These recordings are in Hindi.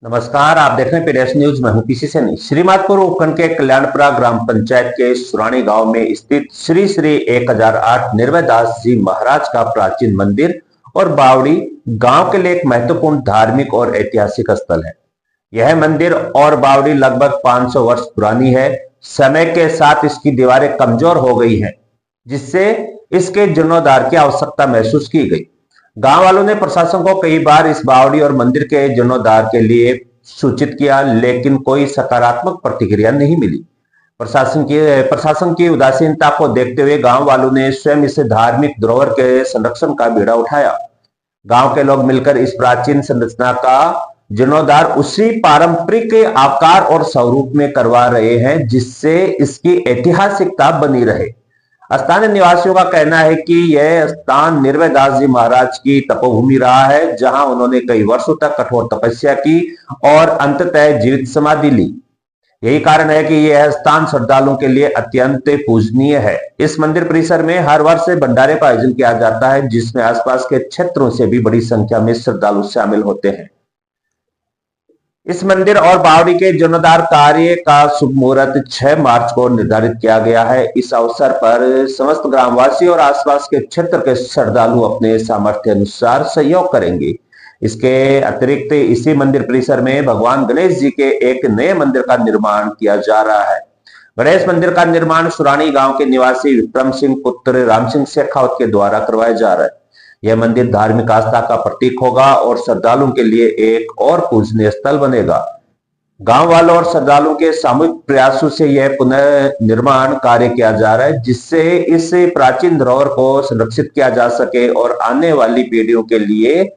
नमस्कार, आप देख रहे हैं पीडीएस न्यूज। मैं हूं पीसी सैनी। श्रीमाधपुर उपखंड के कल्याणपुरा ग्राम पंचायत के सुरानी गांव में स्थित श्री श्री 1008 निर्भय दास जी महाराज का प्राचीन मंदिर और बावड़ी गांव के लिए एक महत्वपूर्ण धार्मिक और ऐतिहासिक स्थल है। यह मंदिर और बावड़ी लगभग 500 वर्ष पुरानी है। समय के साथ इसकी दीवारें कमजोर हो गई हैं, जिससे इसके जीर्णोद्धार की आवश्यकता महसूस की गई। गांव वालों ने प्रशासन को कई बार इस बावड़ी और मंदिर के जीर्णोद्धार के लिए सूचित किया, लेकिन कोई सकारात्मक प्रतिक्रिया नहीं मिली। प्रशासन की उदासीनता को देखते हुए गांव वालों ने स्वयं इस धार्मिक धरोहर के संरक्षण का बीड़ा उठाया। गांव के लोग मिलकर इस प्राचीन संरचना का जीर्णोद्धार उसी पारंपरिक आकार और स्वरूप में करवा रहे हैं, जिससे इसकी ऐतिहासिकता बनी रहे। स्थानीय निवासियों का कहना है कि यह स्थान निर्भय दास जी महाराज की तपोभूमि रहा है, जहां उन्होंने कई वर्षों तक कठोर तपस्या की और अंततः जीवित समाधि ली। यही कारण है कि यह स्थान श्रद्धालुओं के लिए अत्यंत पूजनीय है। इस मंदिर परिसर में हर वर्ष भंडारे का आयोजन किया जाता है, जिसमें आसपास के क्षेत्रों से भी बड़ी संख्या में श्रद्धालु शामिल होते हैं। इस मंदिर और बावड़ी के जीर्णोद्धार कार्य का शुभ मुहूर्त 6 मार्च को निर्धारित किया गया है। इस अवसर पर समस्त ग्रामवासी और आसपास के क्षेत्र के श्रद्धालु अपने सामर्थ्य अनुसार सहयोग करेंगे। इसके अतिरिक्त इसी मंदिर परिसर में भगवान गणेश जी के एक नए मंदिर का निर्माण किया जा रहा है। गणेश मंदिर का निर्माण सुरानी गांव के निवासी विक्रम सिंह पुत्र राम सिंह शेखावत के द्वारा करवाया जा रहा है। यह मंदिर धार्मिक आस्था का प्रतीक होगा और श्रद्धालुओं के लिए एक और पूजनीय स्थल बनेगा। गांव वालों और श्रद्धालुओं के सामूहिक प्रयासों से यह पुनर्निर्माण कार्य किया जा रहा है, जिससे इस प्राचीन धरोहर को संरक्षित किया जा सके और आने वाली पीढ़ियों के लिए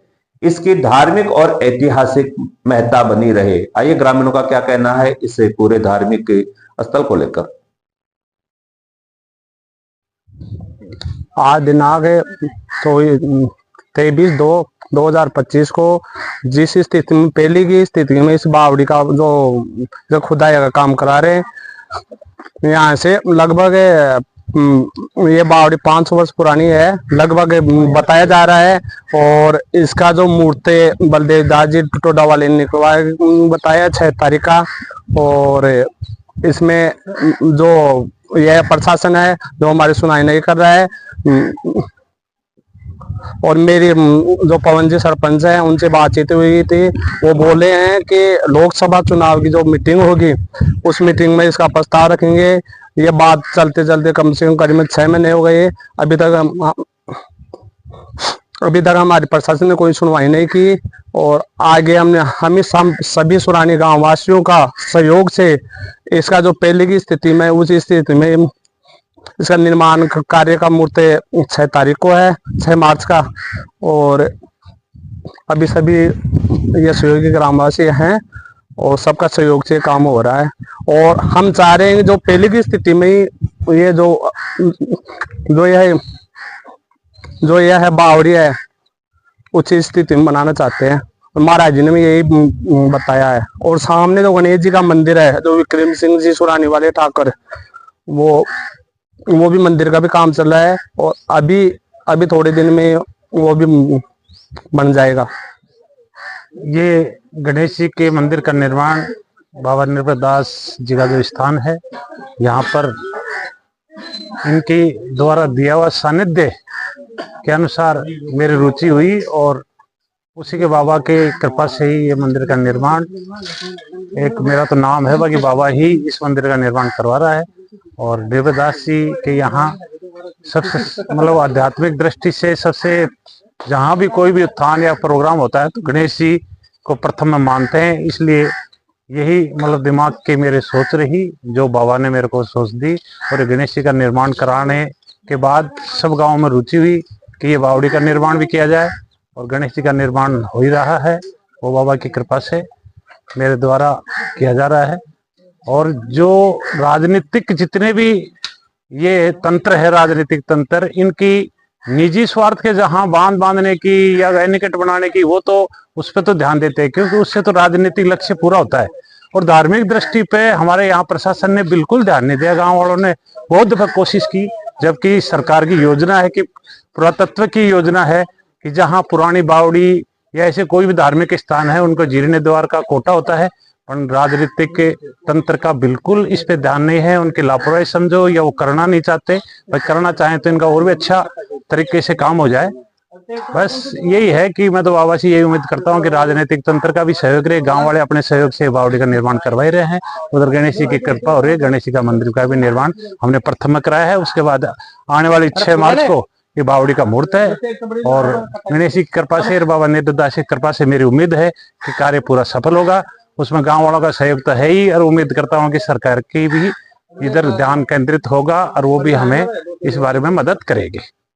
इसकी धार्मिक और ऐतिहासिक महत्ता बनी रहे। आइए ग्रामीणों का क्या कहना है इस पूरे धार्मिक स्थल को लेकर। आज दिनांक 23/2/2025 को जिस स्थिति में पहले की स्थिति में इस बावड़ी का जो खुदाई का काम करा रहे हैं, यहाँ से लगभग ये बावड़ी 500 वर्ष पुरानी है लगभग बताया जा रहा है। और इसका जो मूर्ति बलदेव दास जी टोडा वाले ने बताया 6 तारीख का। और इसमें जो यह प्रशासन है जो हमारी सुनाई नहीं कर रहा है। और मेरी जो पवन जी सरपंच है उनसे बातचीत हुई थी, वो बोले हैं कि लोकसभा चुनाव की जो मीटिंग होगी उस मीटिंग में इसका प्रस्ताव रखेंगे। ये बात चलते चलते कम से कम करीब 6 महीने हो गए। अभी तक हमारी प्रशासन ने कोई सुनवाई नहीं की। और आगे हम सभी सुरानी गांव वासियों का सहयोग से इसका जो पहले की स्थिति में उस स्थिति में इसका निर्माण कार्य का मुहूर्त 6 तारीख को है, 6 मार्च का। और अभी सभी ये सहयोगी ग्रामवासी हैं और सबका सहयोग से काम हो रहा है। और हम चाह रहे हैं जो पहले की स्थिति में ये जो यह है बावड़ी है उसी स्थिति में बनाना चाहते हैं। महाराज जी ने भी यही बताया है। और सामने जो गणेश जी का मंदिर है जो विक्रम सिंह जी सुरानी वाले ठाकर, वो भी मंदिर का भी काम चल रहा है और अभी थोड़े दिन में वो भी बन जाएगा। ये गणेश जी के मंदिर का निर्माण बाबा निर्भय दास जी का जो स्थान है, यहाँ पर इनकी द्वारा दिया हुआ सानिध्य के अनुसार मेरी रुचि हुई और उसी के बाबा के कृपा से ही ये मंदिर का निर्माण, एक मेरा तो नाम है बाकी बाबा ही इस मंदिर का निर्माण करवा रहा है। और देवदास जी के यहाँ सबसे मतलब आध्यात्मिक दृष्टि से सबसे जहाँ भी कोई भी उत्थान या प्रोग्राम होता है तो गणेश जी को प्रथम में मानते हैं। इसलिए यही मतलब दिमाग के मेरे सोच रही जो बाबा ने मेरे को सोच दी। और गणेश जी का निर्माण कराने के बाद सब गाँव में रुचि हुई कि ये बावड़ी का निर्माण भी किया जाए। और गणेश जी का निर्माण हो ही रहा है, वो बाबा की कृपा से मेरे द्वारा किया जा रहा है। और जो राजनीतिक जितने भी ये तंत्र है, राजनीतिक तंत्र, इनकी निजी स्वार्थ के जहां बांधने की या एनिकेट बनाने की, वो तो उस पर तो ध्यान देते हैं क्योंकि उससे तो राजनीतिक लक्ष्य पूरा होता है। और धार्मिक दृष्टि पे हमारे यहाँ प्रशासन ने बिल्कुल ध्यान नहीं दिया। गांव वालों ने बहुत दफा कोशिश की, जबकि सरकार की योजना है कि पुरातत्व की योजना है कि जहां पुरानी बावड़ी या ऐसे कोई भी धार्मिक स्थान है उनको जीर्ण द्वार का कोटा होता है, पर राजनीतिक तंत्र का बिल्कुल इस पे ध्यान नहीं है। उनकी लापरवाही समझो या वो करना नहीं चाहते, पर करना चाहें तो इनका और भी अच्छा तरीके से काम हो जाए। बस यही है कि मैं तो बाबा से यही उम्मीद करता हूँ कि राजनीतिक तंत्र का भी सहयोग रहे, गांव वाले अपने सहयोग से बावड़ी का निर्माण करवा ही रहे हैं। उधर गणेश जी की कृपा हो रही है, गणेश जी का मंदिर का भी निर्माण हमने प्रथम में कराया है। उसके बाद आने वाली 6 मार्च को ये बावड़ी का मुहूर्त है और गणेश जी की कृपा से और बाबा निरदास की कृपा से मेरी उम्मीद है कि कार्य पूरा सफल होगा। उसमें गांव वालों का सहयोग तो है ही, और उम्मीद करता हूँ कि सरकार की भी इधर ध्यान केंद्रित होगा और वो भी हमें इस बारे में मदद करेगी।